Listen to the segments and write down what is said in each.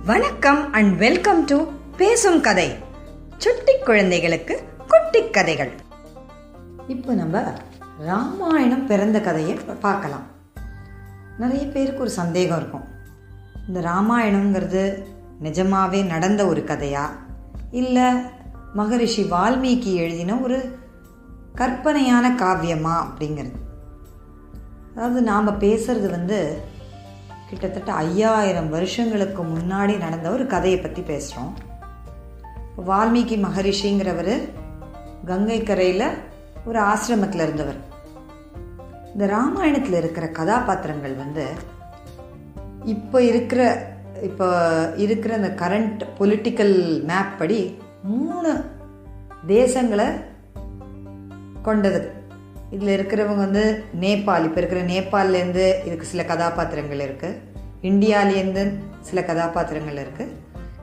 வணக்கம் and welcome to பேசும் கதை, சுட்டி குழந்தைகளுக்கு குட்டி கதைகள். இப்போ நம்ம ராமாயணம் பிறந்த கதையை பார்க்கலாம். நிறைய பேருக்கு ஒரு சந்தேகம் இருக்கும், இந்த ராமாயணங்கிறது நிஜமாவே நடந்த ஒரு கதையா இல்லை மகரிஷி வால்மீகி எழுதின ஒரு கற்பனையான காவியமா அப்படிங்கிறது. அதாவது நாம் பேசுறது கிட்டத்தட்ட 5000 வருஷங்களுக்கு முன்னாடி நடந்த ஒரு கதையை பற்றி பேசுகிறோம். வால்மீகி மகரிஷிங்கிறவர் கங்கை கரையில் ஒரு ஆசிரமத்தில் இருந்தவர். இந்த ராமாயணத்தில் இருக்கிற கதாபாத்திரங்கள் இப்போ இருக்கிற அந்த கரண்ட் பொலிட்டிக்கல் மேப் படி 3 தேசங்களை கொண்டது. இதில் இருக்கிறவங்க நேபாள், இப்போ இருக்கிற நேபாள்லேருந்து இதுக்கு சில கதாபாத்திரங்கள் இருக்குது, இந்தியாவிலேருந்து சில கதாபாத்திரங்கள் இருக்குது,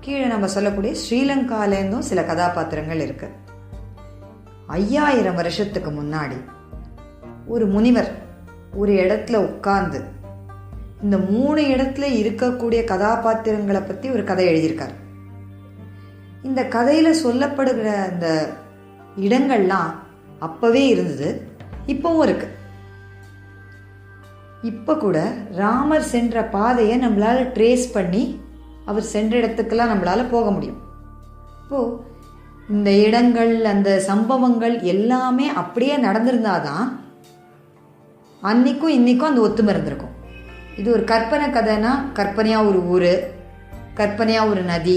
கீழே நம்ம சொல்லக்கூடிய ஸ்ரீலங்காலேருந்தும் சில கதாபாத்திரங்கள் இருக்குது. 5000 வருஷத்துக்கு முன்னாடி ஒரு முனிவர் ஒரு இடத்துல உட்கார்ந்து இந்த 3 இடத்துல இருக்கக்கூடிய கதாபாத்திரங்களை பற்றி ஒரு கதை எழுதியிருக்கார். இந்த கதையில் சொல்லப்படுகிற அந்த இடங்கள்லாம் அப்போவே இருந்தது, இப்பவும் இருக்கு. இப்போ கூட ராமர் சென்ற பாதையை நம்மளால ட்ரேஸ் பண்ணி அவர் சென்ற இடத்துக்கெல்லாம் நம்மளால போக முடியும். இப்போ இந்த இடங்கள், அந்த சம்பவங்கள் எல்லாமே அப்படியே நடந்திருந்தாதான் அன்னைக்கும் இன்னைக்கும் அந்த ஒத்துமை இருந்திருக்கும். இது ஒரு கற்பனை கதைனா கற்பனையா ஒரு ஊர், கற்பனையா ஒரு நதி,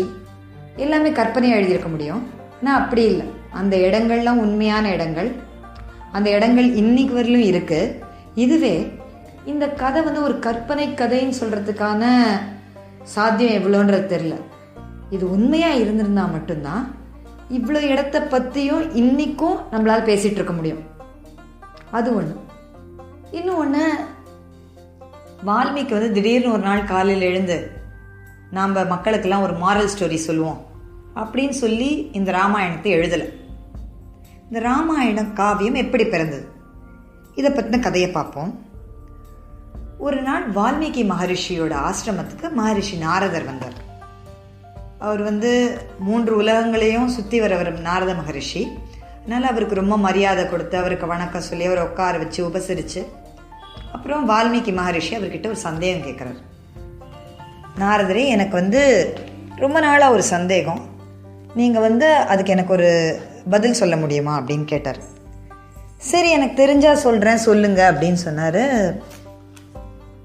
எல்லாமே கற்பனையா எழுதியிருக்க முடியும். ஆனால் அப்படி இல்லை, அந்த இடங்கள்லாம் உண்மையான இடங்கள், அந்த இடங்கள் இன்னைக்கு வரலும் இருக்கு. இதுவே இந்த கதை ஒரு கற்பனை கதைன்னு சொல்றதுக்கான சாத்தியம் எவ்வளோன்றது தெரியல. இது உண்மையா இருந்திருந்தா மட்டும்தான் இவ்வளோ இடத்த பற்றியும் இன்னைக்கும் நம்மளால பேசிட்டு இருக்க முடியும். அது ஒன்று. இன்னும் ஒன்று, வால்மீகி திடீர்னு ஒரு நாள் காலையில் எழுந்து நாம் மக்களுக்கெல்லாம் ஒரு மாரல் ஸ்டோரி சொல்லுவோம் அப்படின்னு சொல்லி இந்த ராமாயணத்தை எழுதலை. இந்த ராமாயண காவியம் எப்படி பிறந்தது, இதை பற்றின கதையை பார்ப்போம். ஒரு நாள் வால்மீகி மகரிஷியோட ஆசிரமத்துக்கு மகரிஷி நாரதர் வந்தார். அவர் 3 உலகங்களையும் சுற்றி வரவர் நாரத மகரிஷி. அதனால் அவருக்கு ரொம்ப மரியாதை கொடுத்து அவருக்கு வணக்கம் சொல்லி அவரை உட்கார வச்சு உபசரித்து அப்புறம் வால்மீகி மகரிஷி அவர்கிட்ட ஒரு சந்தேகம் கேட்குறாரு. நாரதரே, எனக்கு ரொம்ப நாளாக ஒரு சந்தேகம், நீங்கள் அதுக்கு எனக்கு ஒரு பதில் சொல்ல முடியுமா அப்படின்னு கேட்டார். சரி, எனக்கு தெரிஞ்சா சொல்கிறேன், சொல்லுங்க அப்படின்னு சொன்னார்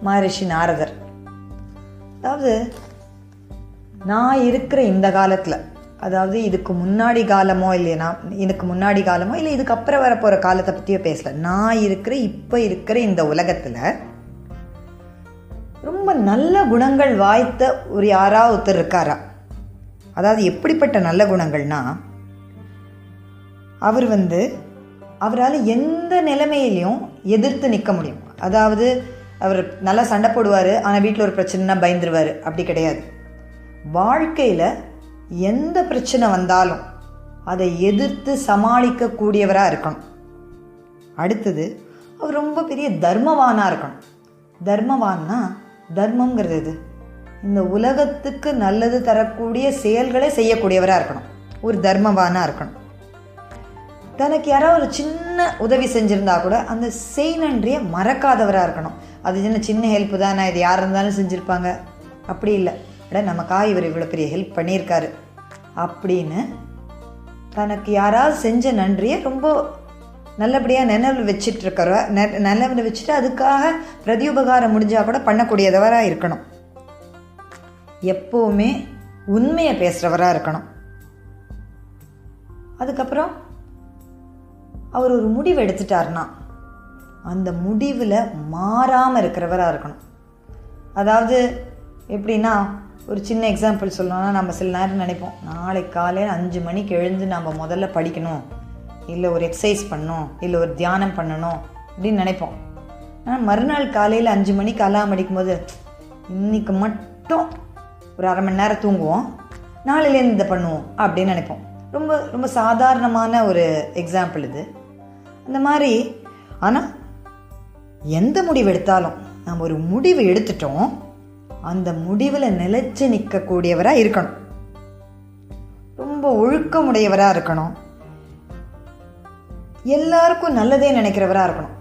மகரிஷி நாரதர். அதாவது நான் இருக்கிற இந்த காலத்தில், அதாவது இதுக்கு முன்னாடி காலமோ இல்லையா, இதுக்கு முன்னாடி காலமோ இல்லை இதுக்கு அப்புறம் வரப்போகிற காலத்தை பற்றியோ பேசல, நான் இப்போ இருக்கிற இந்த உலகத்தில் ரொம்ப நல்ல குணங்கள் வாய்த்த ஒரு யாராவது ஒருத்தர் இருக்காரா? அதாவது எப்படிப்பட்ட நல்ல குணங்கள்னா, அவர் அவரால் எந்த நிலைமையிலையும் எதிர்த்து நிற்க முடியும். அதாவது அவர் நல்லா சண்டை போடுவார், ஆனால் வீட்டில் ஒரு பிரச்சனைனா பயந்துருவார், அப்படி கிடையாது. வாழ்க்கையில் எந்த பிரச்சனை வந்தாலும் அதை எதிர்த்து சமாளிக்கக்கூடியவராக இருக்கணும். அடுத்தது, அவர் ரொம்ப பெரிய தர்மவானாக இருக்கணும். தர்மவான்னா, தர்மங்கிறது இது இந்த உலகத்துக்கு நல்லது தரக்கூடிய செயல்களை செய்யக்கூடியவராக இருக்கணும், ஒரு தர்மவானாக இருக்கணும். தனக்கு யாராவது ஒரு சின்ன உதவி செஞ்சுருந்தா கூட அந்த செய் நன்றியை மறக்காதவராக இருக்கணும். அது சின்ன ஹெல்ப்பு தானே, இது யார் இருந்தாலும் செஞ்சுருப்பாங்க, அப்படி இல்லை, நமக்காக இவர் இவ்வளோ பெரிய ஹெல்ப் பண்ணியிருக்காரு அப்படின்னு தனக்கு யாராவது செஞ்ச நன்றியை ரொம்ப நல்லபடியாக நினைவில் நினைவில் வச்சுட்டு அதுக்காக பிரதியுபகாரம் முடிஞ்சால் கூட பண்ணக்கூடியதவராக இருக்கணும். எப்போவுமே உண்மையை பேசுகிறவராக இருக்கணும். அதுக்கப்புறம் அவர் ஒரு முடிவு எடுத்துட்டார்னா அந்த முடிவில் மாறாமல் இருக்கிறவராக இருக்கணும். அதாவது எப்படின்னா, ஒரு சின்ன எக்ஸாம்பிள் சொல்லணும்னா, நம்ம சில நேரம் நினைப்போம், நாளைக்கு காலையில் 5 மணிக்கு எழுந்து நம்ம முதல்ல படிக்கணும், இல்லை ஒரு எக்ஸசைஸ் பண்ணணும், இல்லை ஒரு தியானம் பண்ணணும் அப்படின்னு நினைப்போம். ஆனால் மறுநாள் காலையில் 5 மணிக்கு அலாம் அடிக்கும்போது இன்னைக்கு மட்டும் ஒரு 1/2 மணி நேரம் தூங்குவோம், நாளையிலேருந்து இதை பண்ணுவோம் அப்படின்னு நினைப்போம். ரொம்ப ரொம்ப சாதாரணமான ஒரு எக்ஸாம்பிள் இது. அந்த மாதிரி, ஆனால் எந்த முடிவு எடுத்தாலும் நம்ம ஒரு முடிவு எடுத்துட்டோம், அந்த முடிவில் நிலைச்சு நிற்கக்கூடியவராக இருக்கணும். ரொம்ப ஒழுக்கமுடையவராக இருக்கணும். எல்லாருக்கும் நல்லதே நினைக்கிறவராக இருக்கணும்.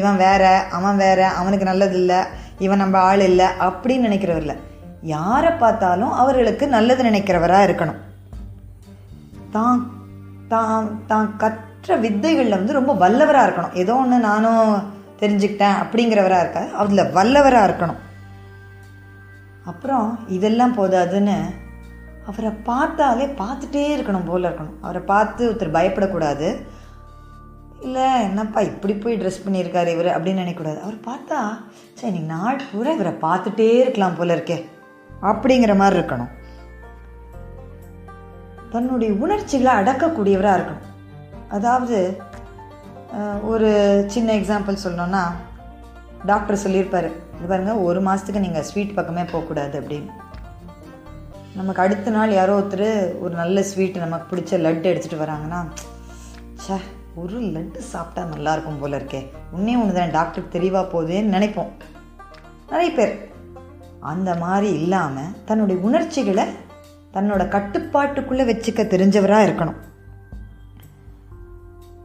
இவன் வேற, அவன் வேற, அவனுக்கு நல்லது இல்லை, இவன் நம்ம ஆள் இல்லை அப்படின்னு நினைக்கிறவர் இல்லை. யாரை பார்த்தாலும் அவர்களுக்கு நல்லது நினைக்கிறவராக இருக்கணும். தான் தான் தான் கற்ற வித்தைகளில் ரொம்ப வல்லவராக இருக்கணும். ஏதோ ஒன்று நானும் தெரிஞ்சுக்கிட்டேன் அப்படிங்கிறவராக இருக்க, அதில் வல்லவராக இருக்கணும். அப்புறம் இதெல்லாம் போதாதுன்னு அவரை பார்த்தாலே பார்த்துட்டே இருக்கணும் போல இருக்கணும். அவரை பார்த்து ஒருத்தர் பயப்படக்கூடாது. இல்லை என்னப்பா இப்படி போய் ட்ரெஸ் பண்ணியிருக்காரு இவர் அப்படின்னு நினைக்கக்கூடாது. அவர் பார்த்தா சரி இன்னைக்கு நாள் பூரா இவரை பார்த்துட்டே இருக்கலாம் போல இருக்கே அப்படிங்கிற மாதிரி இருக்கணும். தன்னுடைய உணர்ச்சிகளை அடக்கக்கூடியவராக இருக்கணும். அதாவது ஒரு சின்ன எக்ஸாம்பிள் சொல்லணும்னா, டாக்டர் சொல்லியிருப்பார், இது பாருங்க 1 மாதத்துக்கு நீங்கள் ஸ்வீட் பக்கமே போகக்கூடாது அப்படின்னு. நமக்கு அடுத்த நாள் யாரோ ஒருத்தர் ஒரு நல்ல ஸ்வீட்டு நமக்கு பிடிச்ச லட்டு எடுத்துகிட்டு வராங்கன்னா, சே ஒரு லட்டு சாப்பிட்டா நல்லாயிருக்கும் போல இருக்கே, ஒன்று தான் டாக்டருக்கு தெரியவா போகுதுன்னு நினைப்போம் நிறைய பேர். அந்த மாதிரி இல்லாமல் தன்னுடைய உணர்ச்சிகளை தன்னோட கட்டுப்பாட்டுக்குள்ளே வச்சுக்க தெரிஞ்சவராக இருக்கணும்.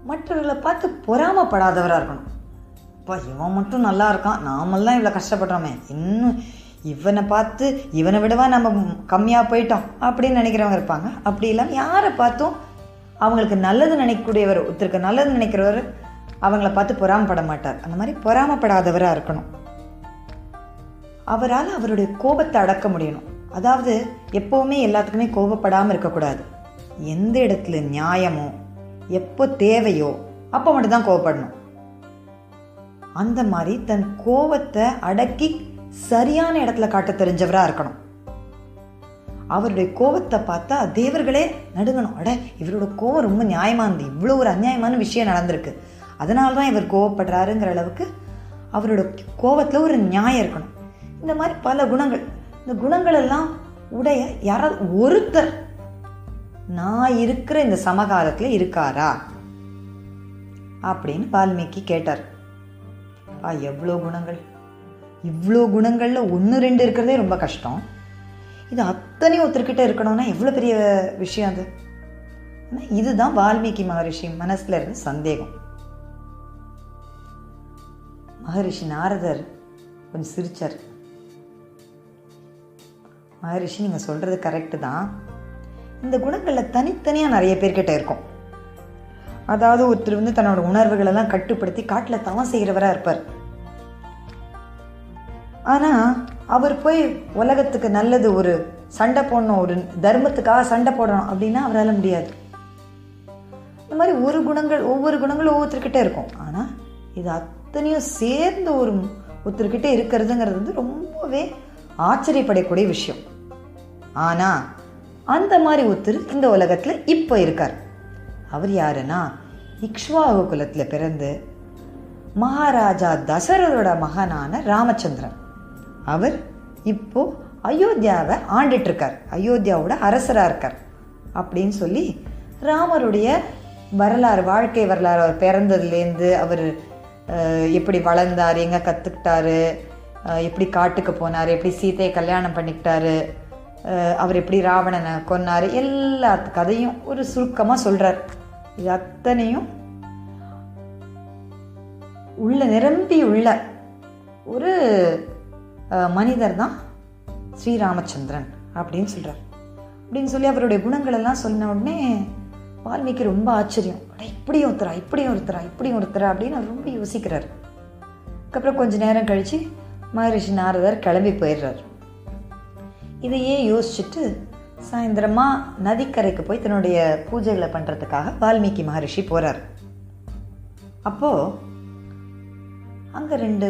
மற்றவர்களை பார்த்து பொறாமப்படாதவராக இருக்கணும். இப்போ இவன் மட்டும் நல்லா இருக்கான், நாமெல்லாம் இவ்வளோ கஷ்டப்படுறோமே, இன்னும் இவனை பார்த்து இவனை விடவா நம்ம கம்மியாக போயிட்டோம் அப்படின்னு நினைக்கிறவங்க இருப்பாங்க. அப்படி இல்லாமல் யாரை பார்த்தும் அவங்களுக்கு நல்லது நினைக்கக்கூடியவர், ஒருத்தருக்கு நல்லது நினைக்கிறவர் அவங்கள பார்த்து பொறாமப்பட மாட்டார். அந்த மாதிரி பொறாமப்படாதவராக இருக்கணும். அவரால் அவருடைய கோபத்தை அடக்க முடியணும். அதாவது எப்போவுமே எல்லாத்துக்குமே கோபப்படாமல் இருக்கக்கூடாது. எந்த இடத்துல நியாயமோ எப்போ தேவையோ அப்போ மட்டும்தான் கோபப்படணும். அந்த மாதிரி தன் கோபத்தை அடக்கி சரியான இடத்துல காட்ட தெரிஞ்சவராக இருக்கணும். அவருடைய கோபத்தை பார்த்தா தேவர்களே நடுங்கணும். இவரோட கோபம் ரொம்ப நியாயமானது, இவ்வளோ ஒரு அநியாயமான விஷயம் நடந்திருக்கு, அதனால தான் இவர் கோபப்படுறாருங்கிற அளவுக்கு அவரோட கோபத்தில் ஒரு நியாயம் இருக்கணும். இந்த மாதிரி பல குணங்கள், இந்த குணங்கள் எல்லாம் உடைய யாராவது ஒருத்தர் நான் இருக்கிற இந்த சமகாலத்தில் இருக்காரா அப்படின்னு வால்மீகி கேட்டார். எவ்வளோ குணங்கள், இவ்வளோ குணங்கள்ல 1-2 இருக்கிறதே ரொம்ப கஷ்டம். இது அத்தனையும் ஒருத்தர்கிட்ட இருக்கணும்னா எவ்வளோ பெரிய விஷயம் அது. இதுதான் வால்மீகி மகரிஷி மனசுல இருந்த சந்தேகம். மகரிஷி நாரதர் கொஞ்சம் சிரிச்சார். மகரிஷி நீங்கள் சொல்கிறது கரெக்டு தான், இந்த குணங்களில் தனித்தனியாக நிறைய பேர்கிட்ட இருக்கும். அதாவது ஒருத்தர் தன்னோட உணர்வுகளெல்லாம் கட்டுப்படுத்தி காட்டில் தவம் செய்கிறவராக இருப்பார். ஆனால் அவர் போய் உலகத்துக்கு நல்லது ஒரு சண்டை போடணும், ஒரு தர்மத்துக்காக சண்டை போடணும் அப்படின்னா அவரால் முடியாது. இந்த மாதிரி ஒவ்வொரு குணங்களும் ஒவ்வொருத்தர்கிட்ட இருக்கும். ஆனால் இது அத்தனையும் சேர்ந்து ஒருத்தர்கிட்ட இருக்கிறதுங்கிறது ரொம்பவே ஆச்சரியப்படக்கூடிய விஷயம். ஆனால் அந்த மாதிரி ஒருத்தர் இந்த உலகத்தில் இப்போ இருக்கார். அவர் யாருன்னா, இக்ஷ்வாகு குலத்தில் பிறந்து மகாராஜா தசரதோட மகனான ராமச்சந்திரன். அவர் இப்போ அயோத்தியாவை ஆண்டுட்டு இருக்கார், அயோத்தியாவோட அரசராக இருக்கார் அப்படின்னு சொல்லி ராமருடைய வரலாறு, வாழ்க்கை வரலாறு, அவர் பிறந்ததுலேருந்து அவர் எப்படி வளர்ந்தார், எங்கே கற்றுக்கிட்டாரு, எப்படி காட்டுக்கு போனார், எப்படி சீதையை கல்யாணம் பண்ணிக்கிட்டாரு, அவர் எப்படி ராவணனை கொன்னார், எல்லா கதையும் ஒரு சுருக்கமாக சொல்கிறார். இது அத்தனையும் நிரம்பி உள்ள ஒரு மனிதர் தான் ஸ்ரீராமச்சந்திரன் அப்படின்னு சொல்கிறார். அப்படின்னு சொல்லி அவருடைய குணங்களெல்லாம் சொன்ன உடனே வால்மீகி ரொம்ப ஆச்சரியம். இப்படியும் ஒருத்தரா அப்படின்னு அவர் ரொம்ப யோசிக்கிறார். அதுக்கப்புறம் கொஞ்சம் நேரம் கழித்து மகரிஷி நாரதர் கிளம்பி போயிடுறார். இதையே யோசிச்சுட்டு சாயந்தரமாக நதிக்கரைக்கு போய் தன்னுடைய பூஜைகளை பண்ணுறதுக்காக வால்மீகி மகரிஷி போகிறார். அப்போது அங்கே 2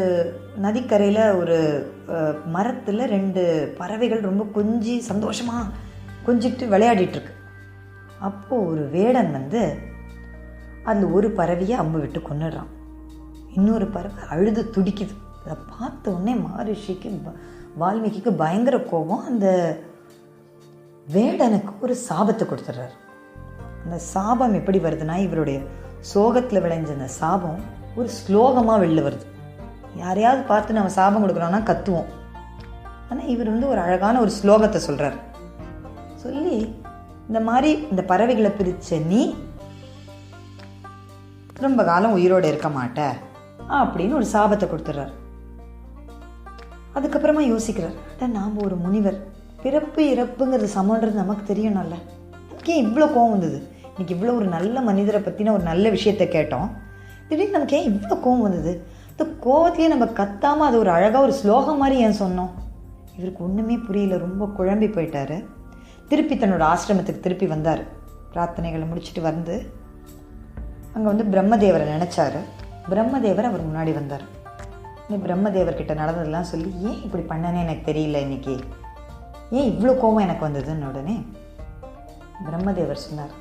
நதிக்கரையில் ஒரு மரத்தில் 2 பறவைகள் ரொம்ப சந்தோஷமாக கொஞ்சிட்டு விளையாடிட்டுருக்கு. அப்போது ஒரு வேடன் அதில் ஒரு பறவையை அம்பு விட்டு கொன்னுடுறான். இன்னொரு பறவை அழுது துடிக்குது. அதை பார்த்த உடனே வால்மீகிக்கு பயங்கர கோபம். அந்த வேடனுக்கு ஒரு சாபத்தை கொடுத்துட்றாரு. அந்த சாபம் எப்படி வருதுன்னா, இவருடைய சோகத்தில் விளைஞ்ச அந்த சாபம் ஒரு ஸ்லோகமாக வெளில வருது. யாரையாவது பார்த்து நம்ம சாபம் கொடுக்குறோன்னா கத்துவோம், ஆனால் இவர் ஒரு அழகான ஒரு ஸ்லோகத்தை சொல்கிறார். சொல்லி இந்த மாதிரி இந்த பறவைகளை பிரித்த நீ ரொம்ப காலம் உயிரோடு இருக்க மாட்ட அப்படின்னு ஒரு சாபத்தை கொடுத்துட்றார். அதுக்கப்புறமா யோசிக்கிறார், நாம் ஒரு முனிவர், பிறப்பு இறப்புங்கிறது சமன்றது நமக்கு தெரியணும்ல, நமக்கு ஏன் இவ்வளோ கோவம் வந்தது? இன்னைக்கு இவ்வளோ ஒரு நல்ல மனிதரை பற்றின ஒரு நல்ல விஷயத்த கேட்டோம், திடீர்னு நமக்கு ஏன் இவ்வளோ கோவம் வந்தது? இந்த கோவத்திலேயே நம்ம கத்தாமல் அது ஒரு அழகாக ஒரு ஸ்லோகம் மாதிரி ஏன் சொன்னோம்? இவருக்கு ஒன்றுமே புரியல, ரொம்ப குழம்பி போயிட்டாரு. திருப்பி தன்னோட ஆசிரமத்துக்கு திருப்பி வந்தார். பிரார்த்தனைகளை முடிச்சுட்டு வந்து அங்கே பிரம்மதேவரை நினச்சாரு. பிரம்மதேவர் அவர் முன்னாடி வந்தார். பிரம்மதேவர்கிட்ட நடந்ததெல்லாம் சொல்லி, ஏன் இப்படி பண்ணனே எனக்கு தெரியல, இன்னைக்கு ஏன் இவ்வளோ கோபம் எனக்கு வந்ததுன்னு உடனே பிரம்மதேவர் சொன்னார்,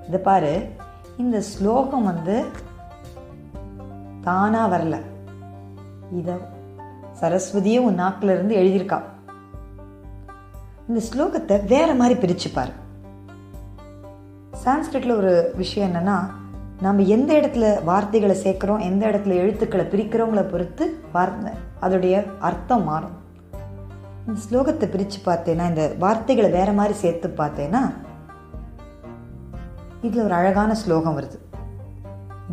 இதை பாரு, இந்த ஸ்லோகம் தானாக வரல, இதை சரஸ்வதியே உன் நாக்கில் இருந்து எழுதியிருக்கா. இந்த ஸ்லோகத்தை வேற மாதிரி பிரிச்சுப்பார். சான்ஸ்கிரிட்ல ஒரு விஷயம் என்னன்னா, நம்ம எந்த இடத்துல வார்த்தைகளை சேர்க்குறோம், எந்த இடத்துல எழுத்துக்களை பிரிக்கிறோங்களை பொறுத்து அதோடைய அர்த்தம் மாறும். இந்த ஸ்லோகத்தை பிரித்து பார்த்தேன்னா, இந்த வார்த்தைகளை வேற மாதிரி சேர்த்து பார்த்தேன்னா, இதில் ஒரு அழகான ஸ்லோகம் வருது.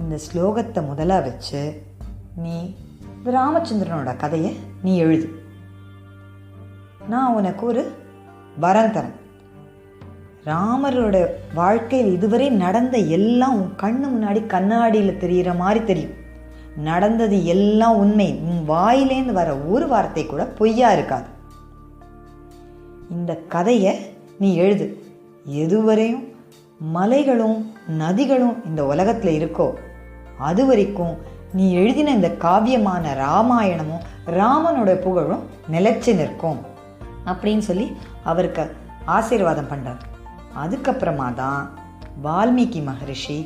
இந்த ஸ்லோகத்தை முதலாக வச்சு நீ ராமச்சந்திரனோட கதையை நீ எழுது. நான் உனக்கு ஒரு வரம் தரேன். ராமரோட வாழ்க்கையில் இதுவரை நடந்த எல்லாம் உன் கண்ணு முன்னாடி கண்ணாடியில் தெரிகிற மாதிரி தெரியும். நடந்தது எல்லாம் உண்மை. உன் வாயிலேருந்து வர ஒரு வார்த்தை கூட பொய்யா இருக்காது. இந்த கதையை நீ எழுது. எதுவரையும் மலைகளும் நதிகளும் இந்த உலகத்தில் இருக்கோ அது வரைக்கும் நீ எழுதின இந்த காவியமான ராமாயணமும் ராமனோட புகழும் நிலைச்சு நிற்கும் அப்படின்னு சொல்லி அவருக்கு ஆசீர்வாதம் பண்ணுறார். அதுக்கப்புறமா தான் வால்மீகி மகரிஷி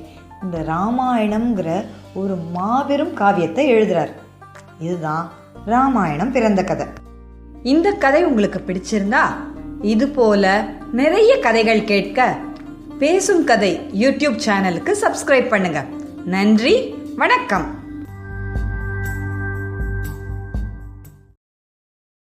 இந்த ராமாயணம்ங்கிற ஒரு மாபெரும் காவியத்தை எழுதுறார். இதுதான் ராமாயணம் பிறந்த கதை. இந்த கதை உங்களுக்கு பிடிச்சிருந்தா இது போல நிறைய கதைகள் கேட்க பேசும் கதை யூடியூப் சேனலுக்கு சப்ஸ்கிரைப் பண்ணுங்க. நன்றி, வணக்கம்.